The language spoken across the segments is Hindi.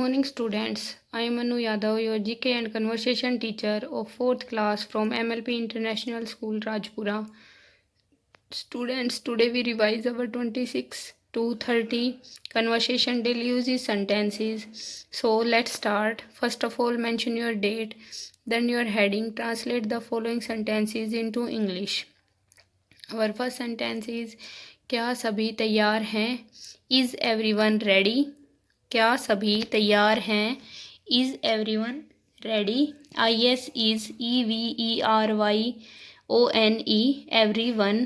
morning, students. I am Manu Yadav, your GK and conversation teacher of 4th class from MLP International School, Rajpura. Students, today we revise our 26 to 30 conversation daily uses sentences. So let's start. First of all, mention your date, then your heading. Translate the following sentences into English. Our first sentence is, क्या सभी तैयार हैं? Is everyone ready? क्या सभी तैयार हैं? Is everyone ready? IS is EVERYONE, everyone,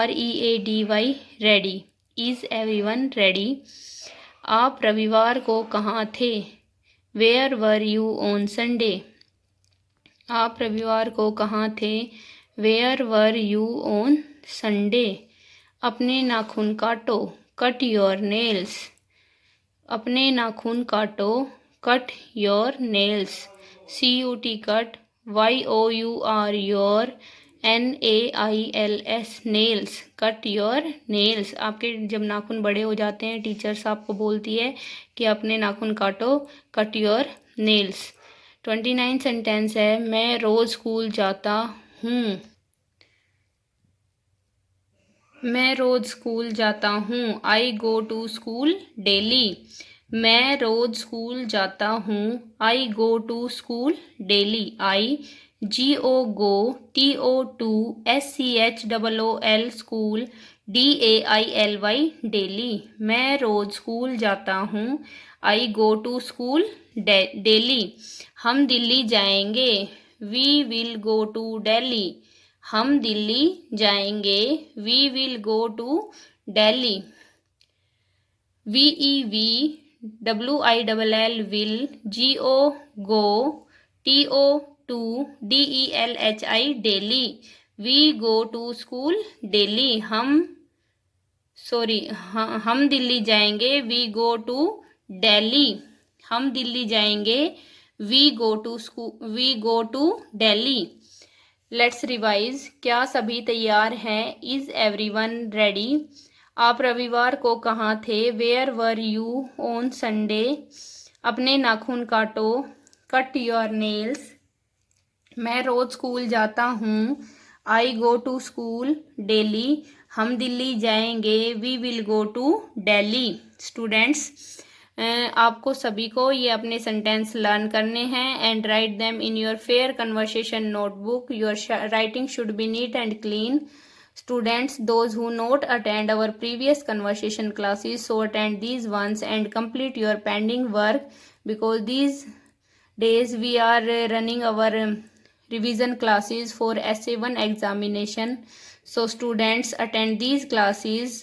READY, ready. Is everyone ready? आप रविवार को कहाँ थे? Where were you on Sunday? आप रविवार को कहाँ थे? Where were you on Sunday? अपने नाखून काटो. Cut your nails. अपने नाखून काटो. Cut your nails. CUT cut. YOUR your. NAILS nails. Cut your nails. आपके जब नाखून बड़े हो जाते हैं टीचर्स आपको बोलती है कि अपने नाखून काटो. Cut your nails. 29 सेंटेंस है, मैं रोज़ स्कूल जाता हूँ. मैं रोज़ स्कूल जाता हूँ. I go to school daily. मैं रोज़ स्कूल जाता हूँ. I go to school daily. I GO go, TO to, SCHOOL school, DAILY daily. मैं रोज़ स्कूल जाता हूँ. I go to school daily. हम दिल्ली जाएंगे. We will go to Delhi. हम दिल्ली जाएंगे. We will go to Delhi. VEVWILL will, GO go, TO to, DELHI Delhi. We go to school daily. हम दिल्ली जाएंगे. We go to Delhi. हम दिल्ली जाएंगे. We go to Delhi. Let's revise. क्या सभी तैयार हैं? Is everyone ready? आप रविवार को कहाँ थे? Where were you on Sunday? अपने नाखून काटो. Cut your nails. मैं रोज स्कूल जाता हूँ. I go to school daily. हम दिल्ली जाएंगे. We will go to Delhi. Students, आपको सभी को ये अपने सेंटेंस लर्न करने हैं and write them in your fair conversation notebook. Your writing should be neat and clean. Students, those who not attend our previous conversation classes, so attend these ones and complete your pending work, because these days we are running our revision classes for SA1 examination. So students, attend these classes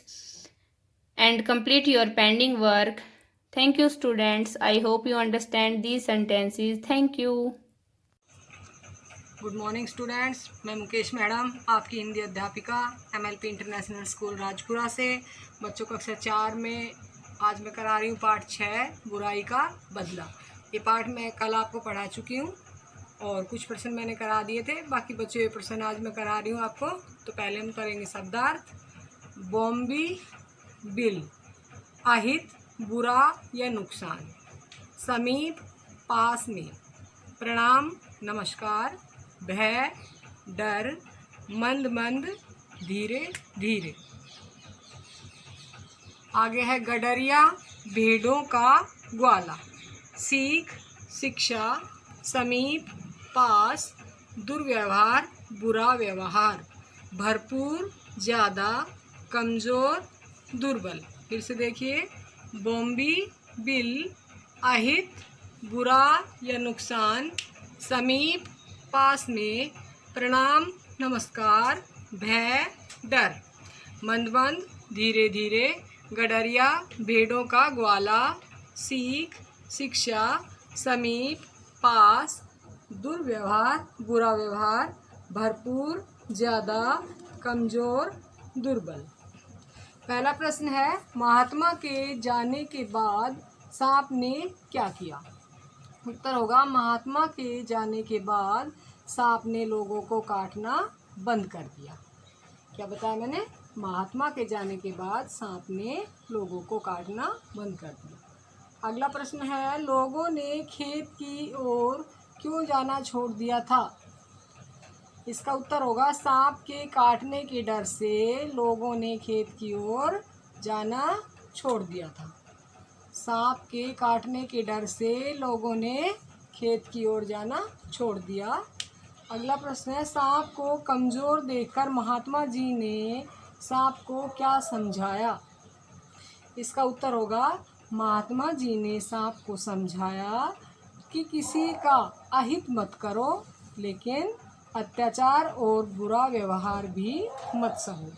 and complete your pending work. Thank you students. I hope you understand these sentences. Thank you. Good morning students, मैं मुकेश मैडम, आपकी हिंदी अध्यापिका MLP इंटरनेशनल स्कूल राजपुरा से बच्चों कक्षा 4 में आज मैं करा रही हूँ पाठ 6, बुराई का बदला. ये पाठ मैं कल आपको पढ़ा चुकी हूँ और कुछ प्रश्न मैंने करा दिए थे. बाकी बच्चों ये प्रश्न आज मैं करा रही हूँ आपको. तो पहले हम करेंगे शब्दार्थ. बॉम्बी बिल, अहित, बुरा या नुकसान. समीप, पास में. प्रणाम, नमस्कार. भय, डर. मंद मंद, धीरे धीरे. आगे है गडरिया, भेड़ों का ग्वाला. सीख, शिक्षा. समीप, पास. दुर्व्यवहार, बुरा व्यवहार. भरपूर, ज़्यादा. कमज़ोर, दुर्बल. फिर से देखिए. बॉम्बी बिल, अहित, बुरा या नुकसान. समीप, पास में. प्रणाम, नमस्कार. भय, डर. मंद मंद, धीरे धीरे. गडरिया, भेड़ों का ग्वाला. सीख, शिक्षा. समीप, पास. दुर्व्यवहार, बुरा व्यवहार. भरपूर, ज़्यादा. कमज़ोर, दुर्बल. पहला प्रश्न है, महात्मा के जाने के बाद सांप ने क्या किया? उत्तर होगा, महात्मा के जाने के बाद सांप ने लोगों को काटना बंद कर दिया. क्या बताया मैंने? महात्मा के जाने के बाद सांप ने लोगों को काटना बंद कर दिया. अगला प्रश्न है, लोगों ने खेत की ओर क्यों जाना छोड़ दिया था? इसका उत्तर होगा, सांप के काटने के डर से लोगों ने खेत की ओर जाना छोड़ दिया था। सांप के काटने के डर से लोगों ने खेत की ओर जाना छोड़ दिया। अगला प्रश्न है, सांप को कमज़ोर देखकर महात्मा जी ने सांप को क्या समझाया? इसका उत्तर होगा, महात्मा जी ने सांप को समझाया कि किसी का अहित मत करो, लेकिन अत्याचार और बुरा व्यवहार भी मत सहो।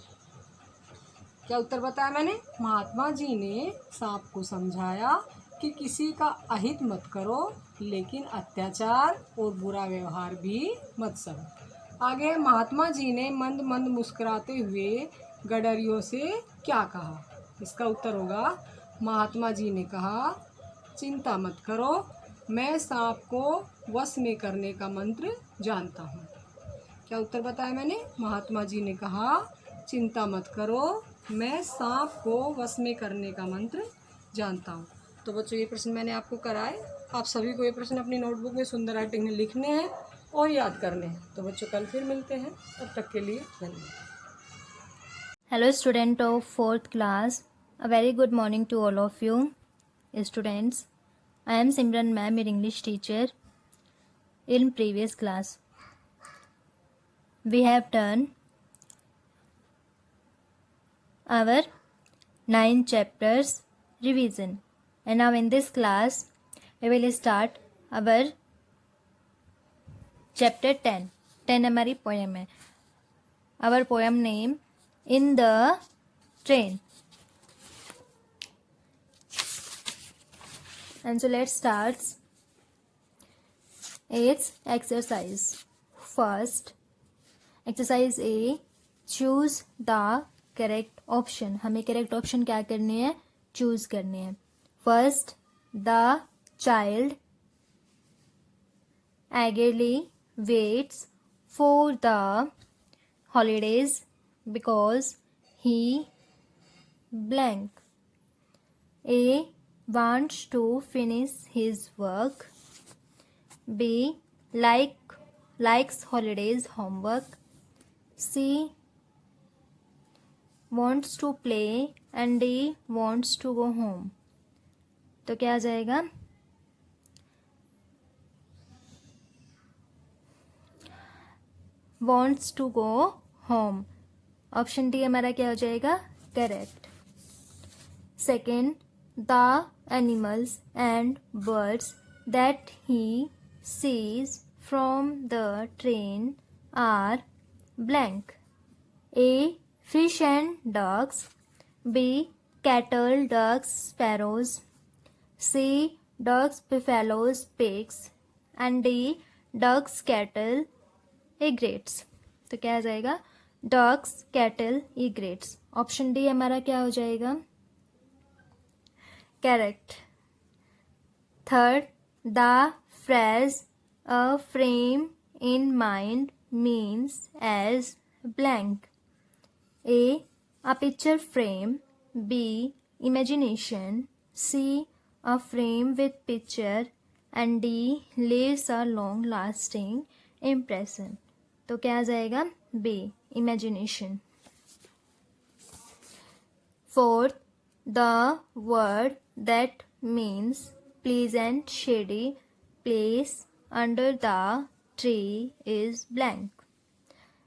क्या उत्तर बताया मैंने? महात्मा जी ने सांप को समझाया कि किसी का अहित मत करो, लेकिन अत्याचार और बुरा व्यवहार भी मत सहो। आगे, महात्मा जी ने मंद मंद मुस्कुराते हुए गडरियों से क्या कहा? इसका उत्तर होगा, महात्मा जी ने कहा, चिंता मत करो, मैं सांप को वश में करने का मंत्र जानता हूँ। क्या उत्तर बताया मैंने? महात्मा जी ने कहा, चिंता मत करो, मैं सांप को वश में करने का मंत्र जानता हूँ। तो बच्चों, ये प्रश्न मैंने आपको कराए। आप सभी को ये प्रश्न अपनी नोटबुक में सुंदर राइटिंग में लिखने हैं और याद करने हैं। तो बच्चों, कल फिर मिलते हैं, तब तक के लिए धन्यवाद। Hello student of 4th class, a very good morning to all of you students. I am Simran ma'am, your English teacher. In previous class we have done our 9 chapters revision, and now in this class we will start our chapter 10. 10 हमारी poem है. Our poem name, In the Train. And so let's start its exercise. First, exercise A, choose the correct option. हमें correct option क्या करनी है? choose करनी है. First, the child eagerly waits for the holidays because he blank. A wants to finish his work. B likes holidays homework. C wants to play and D wants to go home. तो क्या आ जाएगा? wants to go home. Option D हमारा क्या हो जाएगा? Correct. Second, the animals and birds that he sees from the train are blank. A fish and ducks. B cattle, ducks, sparrows. C ducks, buffaloes, pigs. And D ducks, cattle, egrets. तो क्या आ जाएगा? Ducks, cattle, egrets. Option D हमारा क्या हो जाएगा? Correct. Third, the phrase a frame in mind means as blank. A a picture frame. B imagination. C a frame with picture. And D leaves a long lasting impression. तो क्या आ जाएगा? B imagination. Fourth, the word that means pleasant shady place under the tree is blank.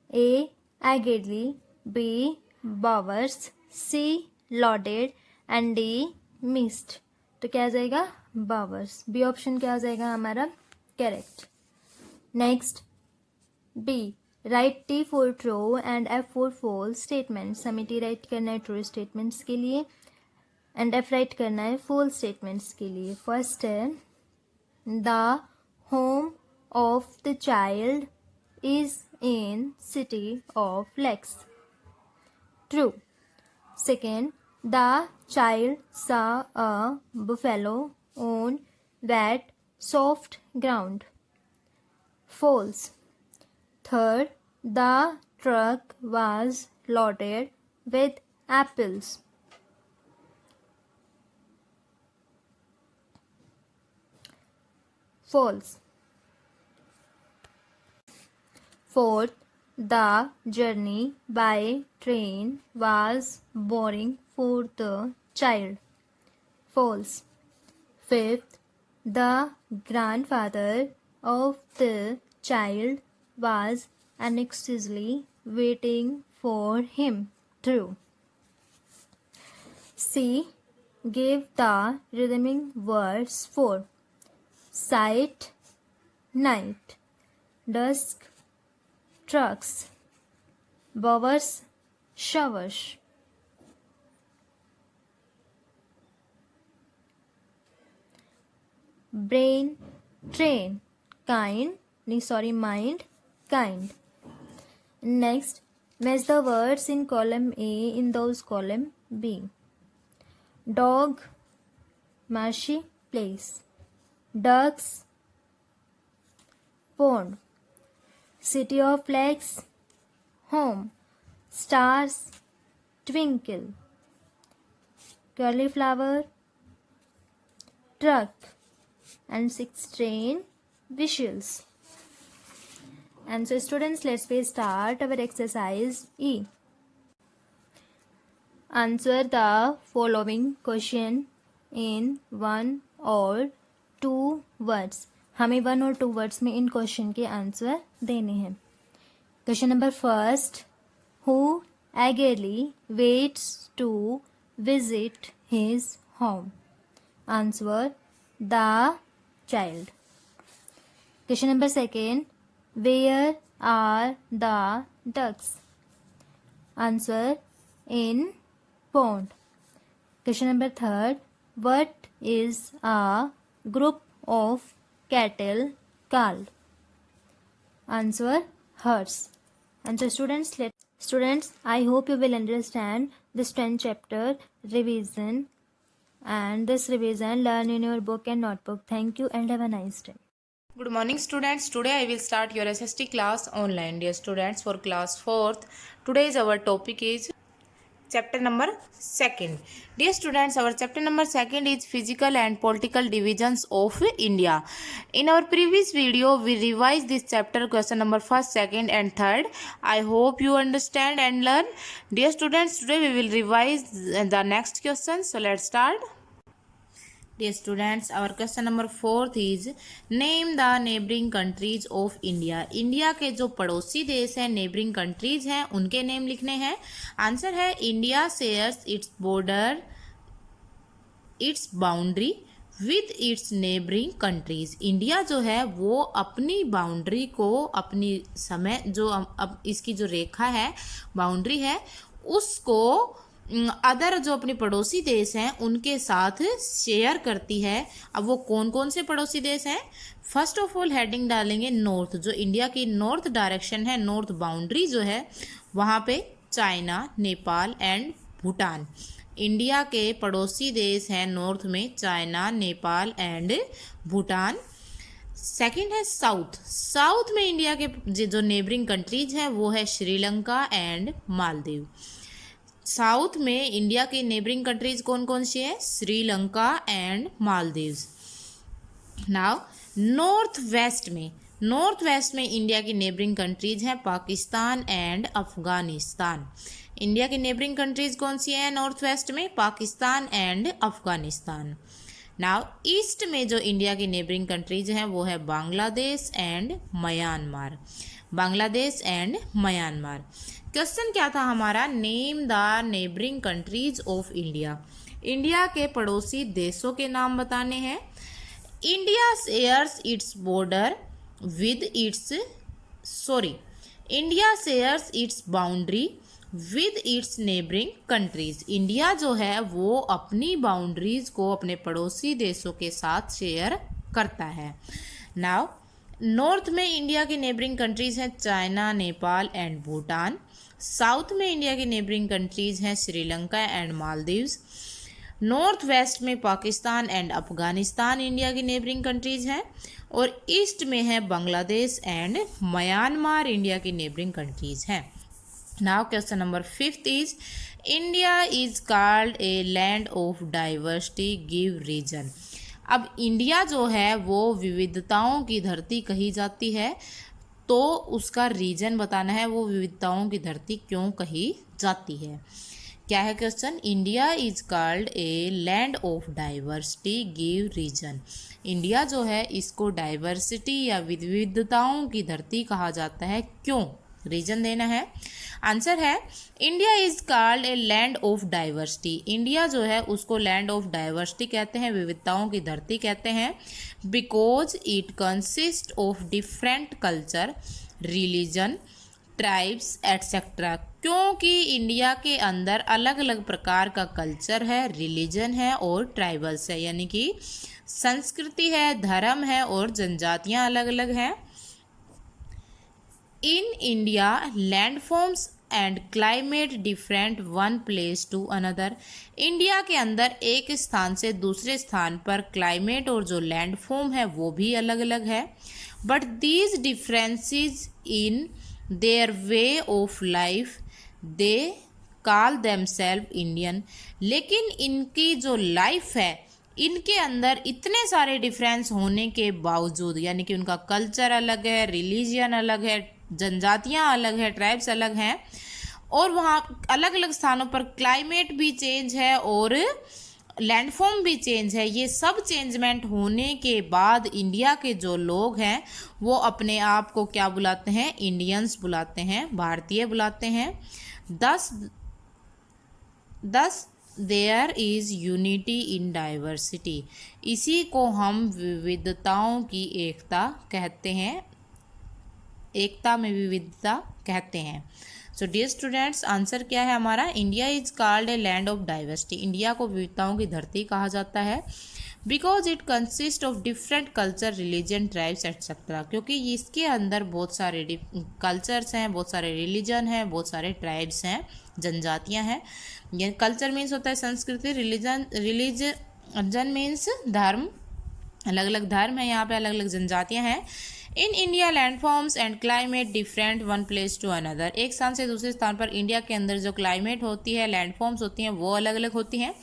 A agedly. B bowers. C loaded. And D missed. तो क्या आ जाएगा? बॉवर्स. बी ऑप्शन क्या आ जाएगा हमारा? Correct. Next, B write T for true and F for false statements. हमें टी राइट करना है ट्रू स्टेटमेंट्स के लिए एंड एफ राइट करना है फॉल्स स्टेटमेंट्स के लिए. फर्स्ट है, the home of the child is in city of lakes. True. Second, the child saw a buffalo on wet soft ground. False. Third, the truck was loaded with apples. false. Fourth, the journey by train was boring for the child. False. Fifth, the grandfather of the child was anxiously waiting for him. True. C. Give the rhyming words for sight, night, dusk, trucks, bowers, showers. Brain, train, mind, kind. Next, match the words in column A in those column B. Dog, marshy place. Ducks, pond. City of flags, home. Stars, twinkle. Cauliflower, truck. And 6, train, visuals. And so students, let's start our exercise E. Answer the following question in 1 or 2 words. हमें 1 और 2 वर्ड्स में इन क्वेश्चन के आंसर देने हैं. Question number first, who eagerly waits to visit his home? Answer, the child. Question number second, where are the ducks? Answer, in pond. Question number third, what is a group of cattle called? Answer, herds. And so students, I hope you will understand this 10th chapter revision, and this revision learn in your book and notebook. Thank you and have a nice day. Good morning students. Today I will start your SST class online. Dear students, for class 4th, today's our topic is chapter number 2nd. Dear students, our chapter number 2nd is physical and political divisions of India. In our previous video we revised this chapter question number 1st, 2nd and 3rd. I hope you understand and learn. Dear students, today we will revise the next question. So let's start. Dear students, our question number 4th is name the neighboring countries of India. India के जो पड़ोसी देश हैं, नेबरिंग कंट्रीज हैं, उनके नेम लिखने हैं. आंसर है India shares its border, it's boundary with its neighbouring countries. India जो है वो अपनी बाउंड्री को, अपनी समय जो अब इसकी जो रेखा है, बाउंड्री है, उसको अदर जो अपने पड़ोसी देश हैं उनके साथ शेयर करती है. अब वो कौन कौन से पड़ोसी देश हैं? फर्स्ट ऑफ ऑल हेडिंग डालेंगे नॉर्थ. जो इंडिया की नॉर्थ डायरेक्शन है, नॉर्थ बाउंड्री जो है, वहाँ पे China, Nepal and Bhutan. India के पड़ोसी देश हैं नॉर्थ में China, Nepal and Bhutan. Second है साउथ. साउथ में इंडिया के जो नेबरिंग कंट्रीज हैं वो है श्रीलंका एंड मालदीव. साउथ में इंडिया की नेबरिंग कंट्रीज कौन कौन सी है? Sri Lanka and Maldives. Now north west में इंडिया की नेबरिंग कंट्रीज हैं पाकिस्तान एंड अफगानिस्तान. इंडिया की नेबरिंग कंट्रीज कौन सी हैं नॉर्थ वेस्ट में? Pakistan and Afghanistan. Now east में जो इंडिया की नेबरिंग कंट्रीज हैं वो है Bangladesh and Myanmar. Bangladesh and Myanmar. Question क्या था हमारा? Name the neighbouring countries of India. India के पड़ोसी देशों के नाम बताने हैं. India shares its border with its boundary with its neighbouring countries. India जो है वो अपनी बाउंड्रीज को अपने पड़ोसी देशों के साथ शेयर करता है. नाउ नॉर्थ में इंडिया की नेबरिंग कंट्रीज हैं China, Nepal and Bhutan. South में इंडिया की नेबरिंग कंट्रीज हैं Sri Lanka and Maldives. North west में पाकिस्तान एंड अफगानिस्तान इंडिया की नेबरिंग कंट्रीज हैं. और ईस्ट में है बांग्लादेश एंड म्यांमार इंडिया की नेबरिंग कंट्रीज हैं. Now question number 5th is India is called a land of diversity, give reason. अब इंडिया जो है वो विविधताओं की धरती कही जाती है, तो उसका रीजन बताना है वो विविधताओं की धरती क्यों कही जाती है। क्या है question? India is called a land of diversity, give reason. India जो है इसको डाइवर्सिटी या विविधताओं की धरती कहा जाता है, क्यों? रीजन देना है। आंसर है India is called a land of diversity. India जो है उसको लैंड ऑफ डाइवर्सिटी कहते हैं, विविधताओं की धरती कहते हैं, because it consist of different culture, religion, tribes etcetera. क्योंकि इंडिया के अंदर अलग अलग प्रकार का कल्चर है, रिलीजन है और ट्राइबल्स है, यानी कि संस्कृति है, धर्म है और जनजातियां अलग अलग हैं। In India landforms and climate different one place to another. India के अंदर एक स्थान से दूसरे स्थान पर क्लाइमेट और जो लैंडफॉर्म है वो भी अलग अलग है। But these differences in their way of life they call themselves Indian. लेकिन इनकी जो लाइफ है इनके अंदर इतने सारे डिफरेंस होने के बावजूद, यानी कि उनका कल्चर अलग है, रिलीजियन अलग है, जनजातियां अलग है, ट्राइब्स अलग हैं और वहाँ अलग अलग स्थानों पर क्लाइमेट भी चेंज है और लैंडफॉर्म भी चेंज है। ये सब चेंजमेंट होने के बाद इंडिया के जो लोग हैं वो अपने आप को क्या बुलाते हैं? इंडियंस बुलाते हैं, भारतीय बुलाते हैं। Thus there is unity in diversity. इसी को हम विविधताओं की एकता कहते हैं, एकता में विविधता कहते हैं। सो डियर स्टूडेंट्स, आंसर क्या है हमारा? India is called a land of diversity. India को विविधताओं की धरती कहा जाता है because it consist of different culture, religion, tribes etcetera. क्योंकि इसके अंदर बहुत सारे कल्चर्स हैं, बहुत सारे रिलीजन हैं, बहुत सारे ट्राइब्स हैं, जनजातियां हैं। ये कल्चर मीन्स होता है संस्कृति, रिलीजन मीन्स धर्म, अलग अलग धर्म है, यहाँ पे अलग अलग जनजातियां हैं। In India landforms and climate different one place to another. एक स्थान से दूसरे स्थान पर इंडिया के अंदर जो क्लाइमेट होती है, लैंडफॉर्म्स होती हैं, वो अलग अलग होती हैं।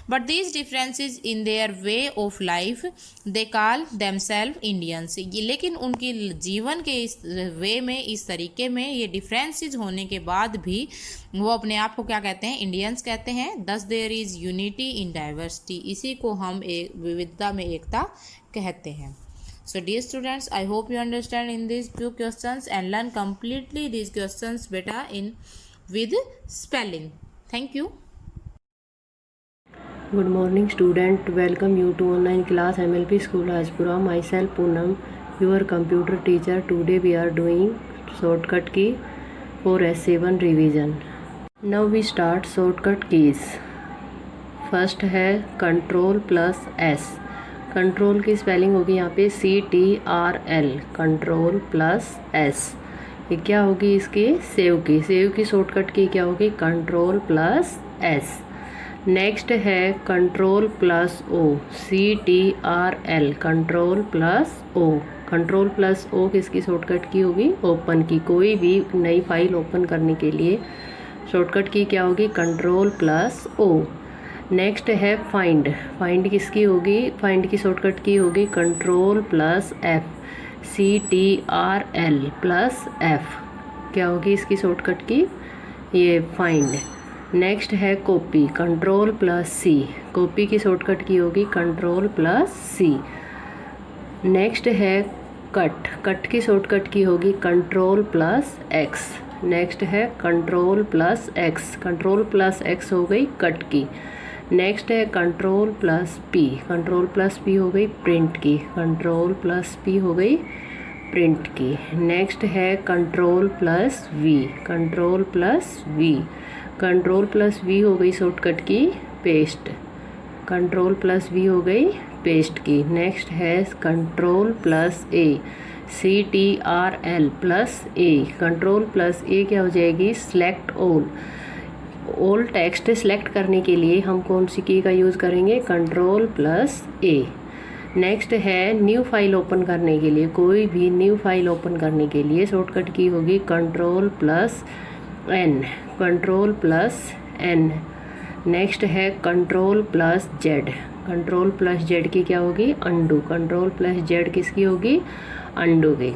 But these differences in their way of life they call themselves Indians. लेकिन उनकी जीवन के इस वे में, इस तरीके में ये डिफरेंसेस होने के बाद भी वो अपने आप को क्या कहते हैं? इंडियंस कहते हैं। Thus there is unity in diversity. इसी को हम एक विविधता में एकता कहते हैं। So dear students, I hope you understand in these few questions and learn completely these questions better in with spelling. Thank you. Good morning student, welcome you to online class MLP School Rajpura. Myself Poonam, your computer teacher. Today we are doing shortcut key for S7 revision. Now we start shortcut keys. First है Control plus S. कंट्रोल की स्पेलिंग होगी यहाँ पे CTRL, कंट्रोल प्लस S। ये क्या होगी इसकी? सेव की। सेव की शॉर्टकट की क्या होगी? Control plus S। नेक्स्ट है control plus O, CTRL, control plus O। Control plus O किसकी शॉर्टकट की होगी? ओपन की। कोई भी नई फाइल ओपन करने के लिए शॉर्टकट की क्या होगी? Control plus O। नेक्स्ट है फाइंड। फाइंड किसकी होगी? फाइंड की शॉर्टकट की होगी control plus F, CTRL plus F। क्या होगी इसकी शॉर्टकट की? ये फाइंड। नेक्स्ट है copy, control plus C। Copy की शॉर्टकट की होगी कंट्रोल प्लस C। नेक्स्ट है कट। कट की शॉर्टकट की होगी कंट्रोल प्लस X। नेक्स्ट है control plus X। Control plus X हो गई कट की। नेक्स्ट है control plus P। Control plus P हो गई प्रिंट की। कंट्रोल प्लस P हो गई प्रिंट की। नेक्स्ट है control plus V। Control plus V। Control plus V हो गई शॉर्टकट की पेस्ट। कंट्रोल प्लस V हो गई पेस्ट की। नेक्स्ट है control plus A, CTRL plus A। Control plus A क्या हो जाएगी? सेलेक्ट ऑल टेक्स्ट सेलेक्ट करने के लिए हम कौन सी की का यूज़ करेंगे? Control plus A। नेक्स्ट है न्यू फाइल ओपन करने के लिए, कोई भी न्यू फाइल ओपन करने के लिए शॉर्टकट की होगी control plus N। Control plus N। Next है control plus Z, control plus Z की क्या होगी, अंडू, कंट्रोल प्लस जेड किसकी होगी, अंडू की।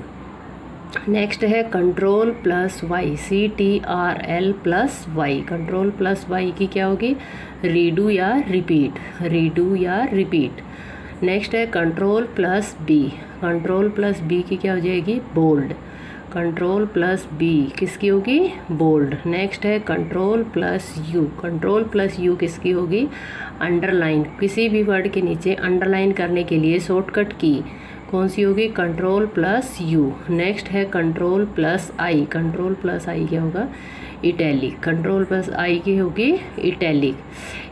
नेक्स्ट है control plus Y, CTRL plus Y, control plus Y की क्या होगी, रीडू या रिपीट, रीडू या रिपीट। नेक्स्ट है control plus B, control plus B की क्या हो जाएगी, बोल्ड, कंट्रोल प्लस बी किसकी होगी, बोल्ड। नेक्स्ट है control plus you, control plus you किसकी होगी, अंडरलाइन, किसी भी वर्ड के नीचे अंडरलाइन करने के लिए शॉर्टकट की कौन सी होगी, कंट्रोल प्लस यू। नेक्स्ट है कंट्रोल प्लस आई, कंट्रोल प्लस आई क्या होगा, इटैलिक, कंट्रोल प्लस आई की होगी इटैलिक।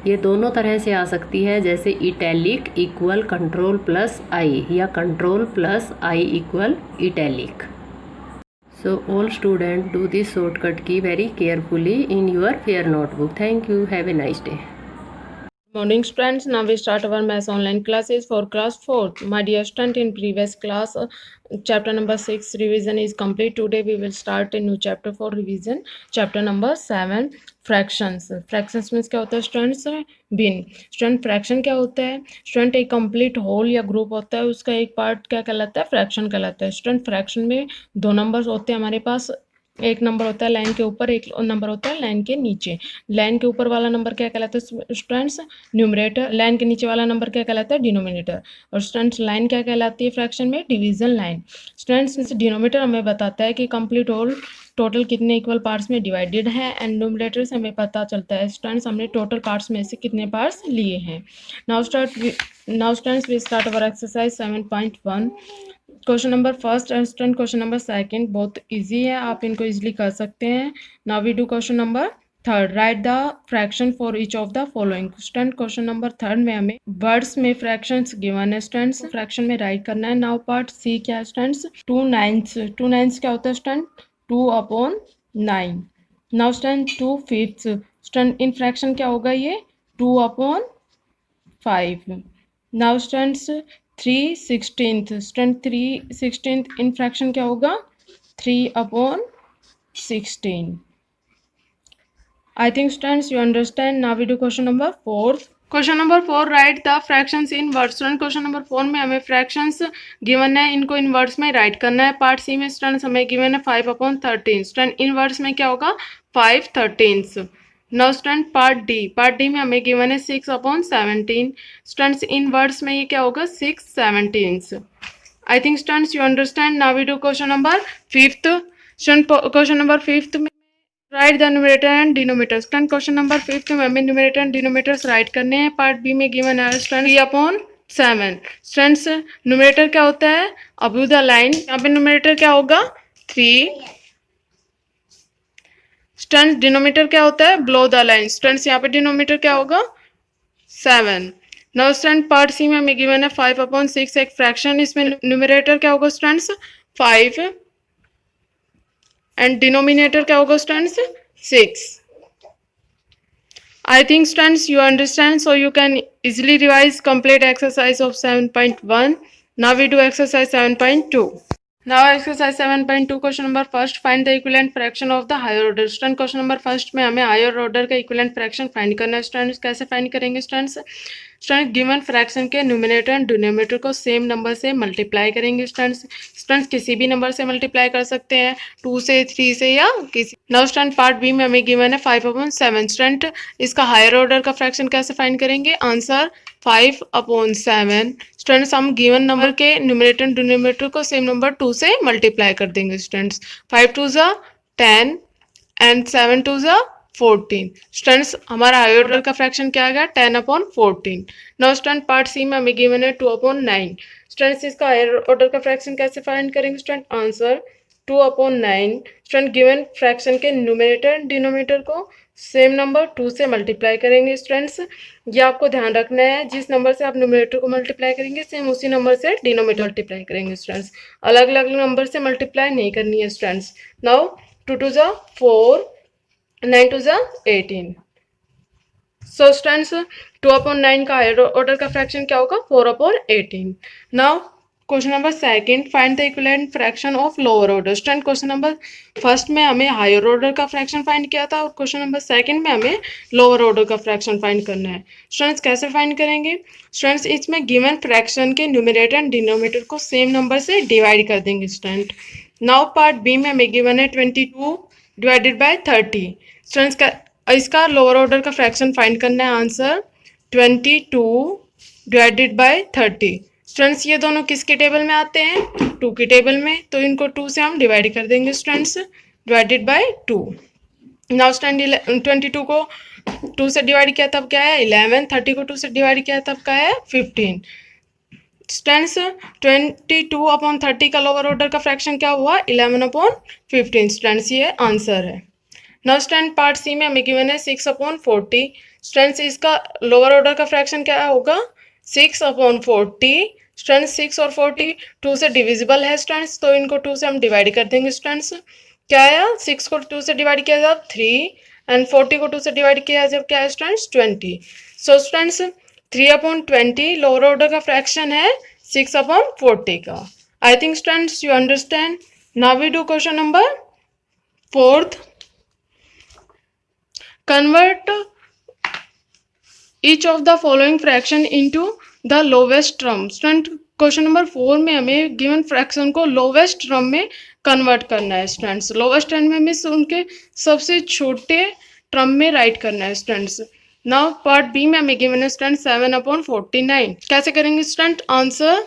ये दोनों तरह से आ सकती है, जैसे italic equal control plus I या control plus I equal italic. So all students do this shortcut key very carefully in your fair notebook. Thank you. Have a nice day. Morning students, now we start our maths online classes for class 4th. My dear student, in previous class chapter number 6 revision is complete. Today we will start a new chapter for revision, chapter number 7 fractions. Fractions means क्या होता है students, बिन। स्टूडेंट फ्रैक्शन क्या होता है स्टूडेंट, एक कंप्लीट होल या ग्रुप होता है, उसका एक पार्ट क्या कहलाता है, फ्रैक्शन कहलाता है। स्टूडेंट फ्रैक्शन में दो नंबर्स होते हैं हमारे पास, एक नंबर होता है लाइन के ऊपर, एक नंबर होता है लाइन के नीचे। लाइन के ऊपर वाला नंबर क्या कहलाता है स्टूडेंट्स, न्यूमरेटर, लाइन के नीचे वाला नंबर क्या कहलाता है, डिनोमिनेटर। और स्टूडेंट्स लाइन क्या कहलाती है फ्रैक्शन में, डिवीजन लाइन। स्टूडेंट्स डिनोमिनेटर हमें बताता है कि कंप्लीट होल टोटल कितने इक्वल पार्ट्स में डिवाइडेड है, एंड न्यूमरेटर से हमें पता चलता है स्टूडेंट्स हमने टोटल पार्ट्स में से कितने पार्ट्स लिए हैं। Now students we start our exercise 7.1। Question number first and student question number second बहुत इजी है, आप इनको इजीली कर सकते हैं। Now we do question number third, write the fraction for each of the following. Student question number third में हमें वर्ड्स में फ्रैक्शंस गिवन है स्टूडेंट्स, फ्रैक्शन में राइट करना है। नाउ पार्ट सी क्या है स्टूडेंट्स, 2/9 क्या होता है student, 2/9। Now student 2/5 student in fraction क्या होगा ये, 2/5। Now students 3/16 student 3/16 in fraction क्या होगा, 3/16। I think students you understand. Now we do question number 4. Question number 4, write the fractions in words. Student question number 4 में हमें फ्रैक्शंस गिवन है, इनको इन वर्ड्स में राइट करना है। पार्ट सी में स्टूडेंट्स हमें गिवन है 5/13। स्टूडेंट इन वर्ड्स में क्या होगा, 5/13। नाउ स्टूडेंट पार्ट डी में हमें गिवन है 6/17। स्टूडेंट्स इन वर्ड्स में ये क्या होगा, 6/17। I think students you understand. Now we do question number 5th। Student question number 5th में write the numerator and denominator. Student question number 5th में हमें न्यूमरेटर एंड डिनोमिनेटर्स राइट करने हैं। पार्ट बी में गिवन है स्टूडेंट 3/7। स्टूडेंट्स न्यूमरेटर क्या होता है, अबव द लाइन, यहाँ पे न्यूमरेटर क्या होगा, 3। स्टूडेंट्स डिनोमिनेटर क्या होता है, बिलो द लाइन। स्टूडेंट्स यहाँ पे डिनोमिनेटर क्या होगा, 7। नाउ स्टूडेंट पार्ट सी में हमें गिवन है 5/6 एक फ्रैक्शन, इसमें न्यूमरेटर क्या होगा स्टूडेंट्स, 5 एंड डिनोमिनेटर क्या होगा students, 6। I think students you understand, so you can easily revise complete exercise of 7.1. Now we do exercise 7.2. Now exercise 7.2 question number first, find the equivalent fraction of the higher order. Student question number first में हमें हायर ऑर्डर का इक्विवेलेंट फ्रैक्शन फाइंड करना है। स्टूडेंट्स कैसे फाइंड करेंगे स्टूडेंट्स, स्टूडेंट गिवन फ्रैक्शन के न्यूमरेटर एंड डिनोमिनेटर को सेम नंबर से मल्टीप्लाई करेंगे। स्टूडेंट्स किसी भी नंबर से मल्टीप्लाई कर सकते हैं, 2 से, 3 से या किसी। नाउ स्टूडेंट पार्ट बी में हमें गिवन है 5/7। स्टूडेंट इसका हायर ऑर्डर का फ्रैक्शन कैसे फाइंड करेंगे, आंसर 5/7। स्टूडेंट्स हम गिवन नंबर के न्यूमरेटर एंड डिनोमिनेटर को सेम नंबर 2 से मल्टीप्लाई कर देंगे। स्टूडेंट्स 5 2 ज़ा 10 एंड 7 2 ज़ा 14। स्टूडेंट्स हमारा हायर ऑर्डर का फ्रैक्शन क्या आ गया, 10/14। नाउ स्टूडेंट पार्ट सी में हमें गिवन है 2/9। स्टूडेंट्स इसका हायर ऑर्डर का फ्रैक्शन कैसे फाइंड करेंगे student, answer 2/9। Student given fraction के न्यूमरेटर एंड डिनोमिनेटर को सेम नंबर 2 से मल्टीप्लाई करेंगे। स्टूडेंट्स ये आपको ध्यान रखना है, जिस नंबर से आप न्यूमरेटर को मल्टीप्लाई करेंगे सेम उसी नंबर से डिनोमिनेटर मल्टीप्लाई करेंगे। स्टूडेंट्स अलग अलग नंबर से मल्टीप्लाई नहीं करनी है। स्टूडेंट्स नाउ 2 2 ज़ा 4, 9 2 ज़ा 18। सो स्टूडेंट्स 2/9 का हायर ऑर्डर का फ्रैक्शन क्या होगा, 4/18। Now question number second, find the equivalent fraction of lower order. Student question number first में हमें हायर ऑर्डर का फ्रैक्शन फाइंड किया था और क्वेश्चन नंबर सेकंड में हमें लोअर ऑर्डर का फ्रैक्शन फाइंड करना है। स्टूडेंट्स कैसे फाइंड करेंगे? स्टूडेंट्स इसमें गिवन फ्रैक्शन के न्यूमरेटर एंड डिनोमिनेटर को सेम नंबर से डिवाइड कर देंगे। स्टूडेंट नाउ पार्ट बी में हमें गिवन है 22 डिवाइडेड बाय 30। स्टूडेंट्स का इसका लोअर ऑर्डर का फ्रैक्शन फाइंड करना है। Answer 22 divided by 30। स्टूडेंट्स ये दोनों किसके टेबल में आते हैं? 2 की टेबल में, तो इनको 2 से हम डिवाइड कर देंगे। Students divided by 2। Now student 22 को 2 से डिवाइड किया तब क्या है? 11। 30 को 2 से डिवाइड किया तब क्या है? 15। स्टूडेंट्स 22 अपॉन 30 का लोअर ऑर्डर का फ्रैक्शन क्या हुआ? 11 अपॉन 15। स्टूडेंट्स ये आंसर है। नाउ स्टूडेंट पार्ट सी में हमें गिवन है 6 अपॉन 40। स्टूडेंट्स इसका लोअर ऑर्डर का फ्रैक्शन क्या होगा? 6 अपॉन 40। स्टूडेंट्स 6 और 40 2 से डिविजिबल है स्टूडेंट्स, तो इनको 2 से हम डिवाइड कर देंगे। स्टूडेंट्स क्या आया? 6 को 2 से डिवाइड किया जब 3 एंड 40 को 2 से डिवाइड किया जब क्या है students? 20। So students 3 upon 20 lower order का फ्रैक्शन है 6 अपॉन 40 का। I think students you understand. Now we do question number 4th। Convert each of the following fraction into the lowest term। Student question number 4 में हमें गिवन फ्रैक्शन को लोवेस्ट टर्म में कन्वर्ट करना है। स्टूडेंट्स लोवेस्ट टर्म में हमें उनके सबसे छोटे टर्म में राइट करना है। स्टूडेंट्स नाउ पार्ट बी में हमें गिवन है स्टूडेंट 7 अपॉन 49। कैसे करेंगे स्टूडेंट? आंसर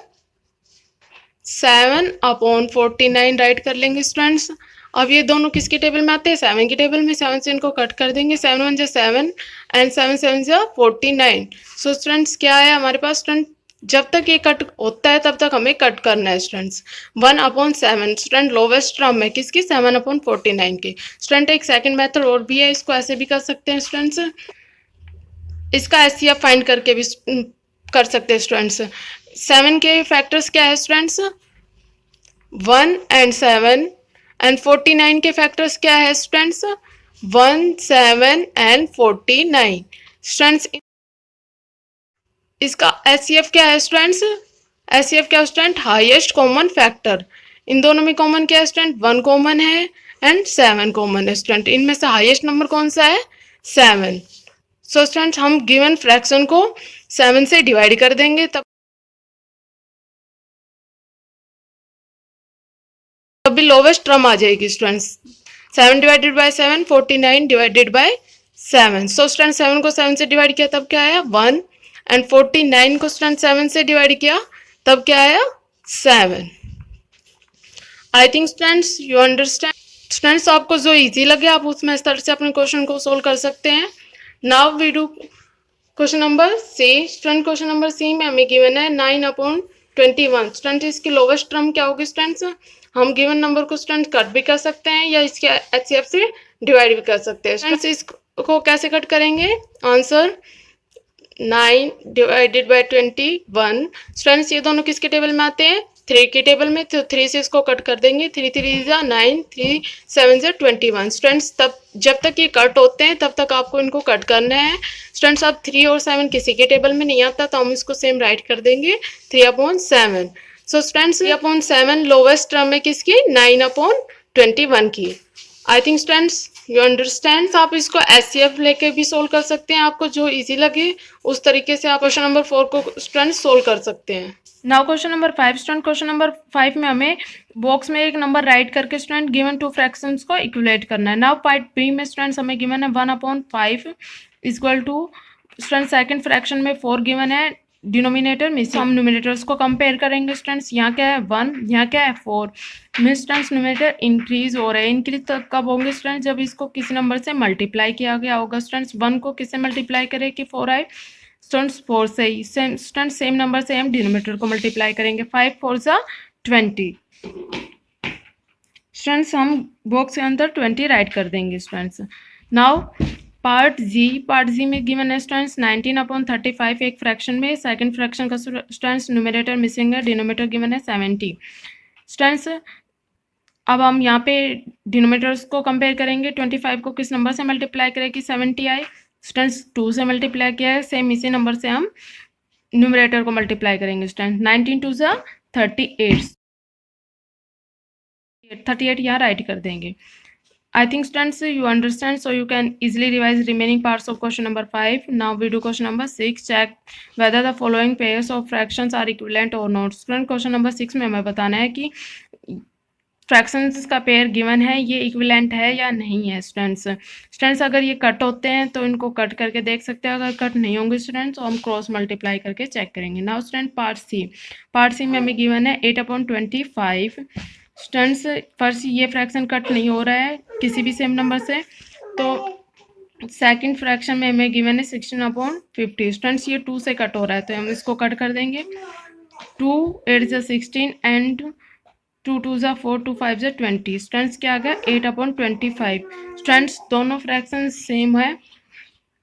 7 अपॉन 49 राइट कर लेंगे। स्टूडेंट्स अब ये दोनों किसके टेबल में आते हैं? 7 की टेबल में। 7 से इनको कट कर देंगे। 7 1 जा 7 एंड 7 7 जा 49। सो स्टूडेंट्स क्या है हमारे पास? स्टूडेंट जब तक ये कट होता है तब तक हमें कट करना है। Students 1 upon 7 student lowest term है किसकी? 7 अपॉन 49 की। स्टूडेंट एक सेकंड मेथड और भी है, इसको ऐसे भी कर सकते हैं स्टूडेंट्स, इसका एचसीएफ फाइंड करके भी कर सकते हैं। स्टूडेंट्स 7 के फैक्टर्स क्या है स्टूडेंट्स? 1 एंड 7 एंड 49 के फैक्टर्स क्या है स्टूडेंट्स? 1 7 एंड 49। स्टूडेंट्स इसका एचसीएफ क्या है स्टूडेंट्स? एचसीएफ क्या है स्टूडेंट? Highest common factor. इन दोनों में कॉमन क्या है स्टूडेंट? 1 कॉमन है एंड 7 कॉमन है। स्टूडेंट इनमें से हाईएस्ट नंबर कौन सा है? 7। सो स्टूडेंट्स हम गिवन फ्रैक्शन को 7 से डिवाइड कर देंगे, तब भी लोवेस्ट टर्म आ जाएगी। Students 7 divided by 7 49 divided by 7। So student 7 को 7 से डिवाइड किया तब क्या आया? 1 एंड 49 को स्टूडेंट 7 से डिवाइड किया तब क्या आया? 7। आई think students you understand. Students आपको जो इजी लगे आप उसमें इस तरह से अपने क्वेश्चन को सोल्व कर सकते हैं। Now we do question number C. Student question number C में हमें गिवन है 9 अपॉन 21। स्टूडेंट इसकी लोवेस्ट टर्म क्या होगी स्टूडेंट्स? हम गिवन नंबर को स्टूडेंट कट भी कर सकते हैं या इसके एचसीएफ से डिवाइड भी कर सकते हैं। स्टूडेंट्स इसको कैसे कट करेंगे? Answer 9 divided by 21। स्टूडेंट्स ये दोनों किसके टेबल में आते हैं? 3 के टेबल में, तो 3 से इसको कट कर देंगे। 3 3 जा 9 3 7 जा 21। स्टूडेंट्स तब जब तक ये कट होते हैं तब तक आपको इनको कट करना है। स्टूडेंट्स अब 3 और 7 किसी के टेबल में नहीं आता तो हम इसको सेम राइट कर देंगे 3 upon 7। So students 3 upon 7 lowest term है किसकी? 9 अपॉन 21 की। आई थिंक स्टूडेंट्स यू अंडरस्टैंड। आप इसको एचसीएफ लेके भी सोल्व कर सकते हैं, आपको जो इजी लगे उस तरीके से आप क्वेश्चन नंबर 4 को स्टूडेंट्स सोल्व कर सकते हैं। Now question number 5। Student question number 5 में हमें बॉक्स में एक नंबर राइट करके स्टूडेंट गिवन 2 फ्रैक्शंस को इक्वलेट करना है। नाउ पार्ट बी में स्टूडेंट्स हमें गिवन है 1 upon 5 equal to student second fraction में 4 गिवन है, डिनोमिनेटर मिसिंग। हम न्यूमिनेटर्स को कंपेयर करेंगे स्टूडेंट्स। यहाँ क्या है? 1, यहाँ क्या है? 4। में स्टूडेंट्स न्यूमिनेटर इंक्रीज हो रहा है। इंक्रीज तक कब होंगे स्टूडेंट्स? जब इसको किसी नंबर से मल्टीप्लाई किया गया होगा। स्टूडेंट्स 1 को किससे मल्टीप्लाई करें कि 4 आए? स्टूडेंट्स 4 से ही। स्टूडेंट्स सेम नंबर से हम डिनोमिनेटर को मल्टीप्लाई करेंगे। 5 4 जा 20। स्टूडेंट्स हम बॉक्स के अंदर 20 राइट कर देंगे स्टूडेंट्स। नाउ पार्ट जी में गिवन है स्टूडेंट्स 19 अपॉन 35 एक फ्रैक्शन में। सेकंड फ्रैक्शन का स्टूडेंट्स न्यूमरेटर मिसिंग है, डिनोमिनेटर गिवन है 70। स्टूडेंट्स अब हम यहाँ पे डिनोमिनेटर्स को कंपेयर करेंगे। 25 को किस नंबर से मल्टीप्लाई करें कि 70 आए? स्टूडेंट्स 2 से मल्टीप्लाई किया है, सेम इसी नंबर से हम न्यूमरेटर को मल्टीप्लाई करेंगे स्टूडेंट। 19 2 जा 38 38 यहाँ राइट कर देंगे. I think students you understand, so you can easily revise remaining parts of question number 5. Now we do question number 6. Check whether the following pairs of fractions are equivalent or not. Student question number 6 में हमें बताना है कि फ्रैक्शंस का पेयर गिवन है, ये इक्विवेलेंट है या नहीं है. स्टूडेंट्स अगर ये कट होते हैं तो इनको कट करके देख सकते हैं, अगर कट नहीं होंगे स्टूडेंट्स तो हम क्रॉस मल्टीप्लाई करके चेक करेंगे. नाउ स्टूडेंट पार्ट सी में हमें गिवन है 8/25. स्टूडेंट्स फर्स्ट ये फ्रैक्शन कट नहीं हो रहा है किसी भी सेम नंबर से, तो सेकंड फ्रैक्शन में हमें गिवन है 16/50. स्टूडेंट्स ये 2 से कट हो रहा है तो हम इसको कट कर देंगे. 2 8 × 16 एंड 2 2 × 4 2 5 × 20. स्टूडेंट्स क्या आ गया 8/25. स्टूडेंट्स दोनों फ्रैक्शन सेम है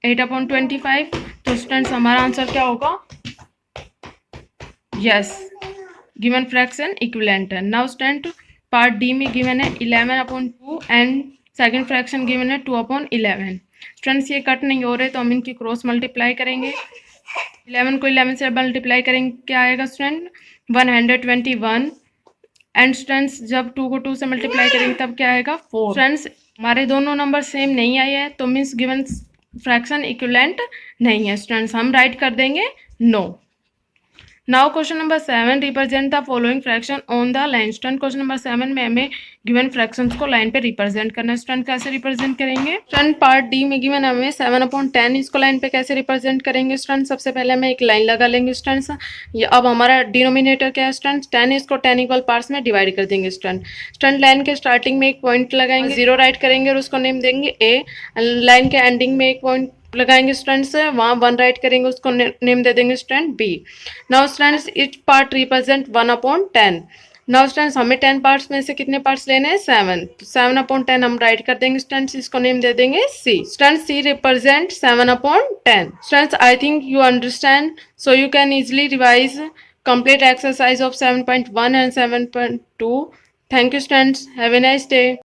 8/25, तो स्टूडेंट्स हमारा आंसर क्या होगा, यस गिवन फ्रैक्शन इक्विवेलेंट है. नाउ स्टूडेंट पार्ट डी में गिवन है 11/2 एंड सेकंड फ्रैक्शन गिवन है 2/11. स्टूडेंट्स ये कट नहीं हो रहे तो हम इनकी क्रॉस मल्टीप्लाई करेंगे. 11 को 11 से मल्टीप्लाई करेंगे, क्या आएगा स्टूडेंट 121. एंड स्टूडेंट्स जब 2 को 2 से मल्टीप्लाई करेंगे तब क्या आएगा 4. स्टूडेंट्स हमारे दोनों नंबर सेम नहीं आए हैं तो मीन्स गिवन फ्रैक्शन इक्विवेलेंट नहीं है. स्टूडेंट्स हम राइट कर देंगे no. Now question number 7. Represent the following fraction on the line. Student question number 7 में हमें गिवन फ्रैक्शंस को लाइन पे रिप्रेजेंट करना है. स्टूडेंट कैसे रिप्रेजेंट करेंगे. स्टूडेंट पार्ट डी में गिवन हमें 7/10. इसको लाइन पे कैसे रिप्रेजेंट करेंगे. स्टूडेंट सबसे पहले हमें एक लाइन लगा लेंगे. स्टूडेंट्स ये अब हमारा डिनोमिनेटर क्या है स्टूडेंट 10, इसको 10 इक्वल पार्ट्स में डिवाइड कर देंगे. स्टूडेंट लाइन के स्टार्टिंग में एक पॉइंट लगाएंगे, 0 राइट करेंगे और उसको नेम देंगे ए. लाइन के एंडिंग में एक पॉइंट लगाएंगे स्टूडेंट्स, वहाँ 1 राइट करेंगे, उसको नेम दे देंगे student B. Now students each part represent 1/10. Now students हमें 10 पार्ट्स में से कितने पार्ट्स लेने हैं 7, तो 7/10 हम राइट कर देंगे स्टूडेंट्स, इसको नेम दे देंगे C. Students C represent 7/10. Students I think you understand, so you can easily revise complete exercise of 7.1 and 7.2. Thank you students, have a nice day.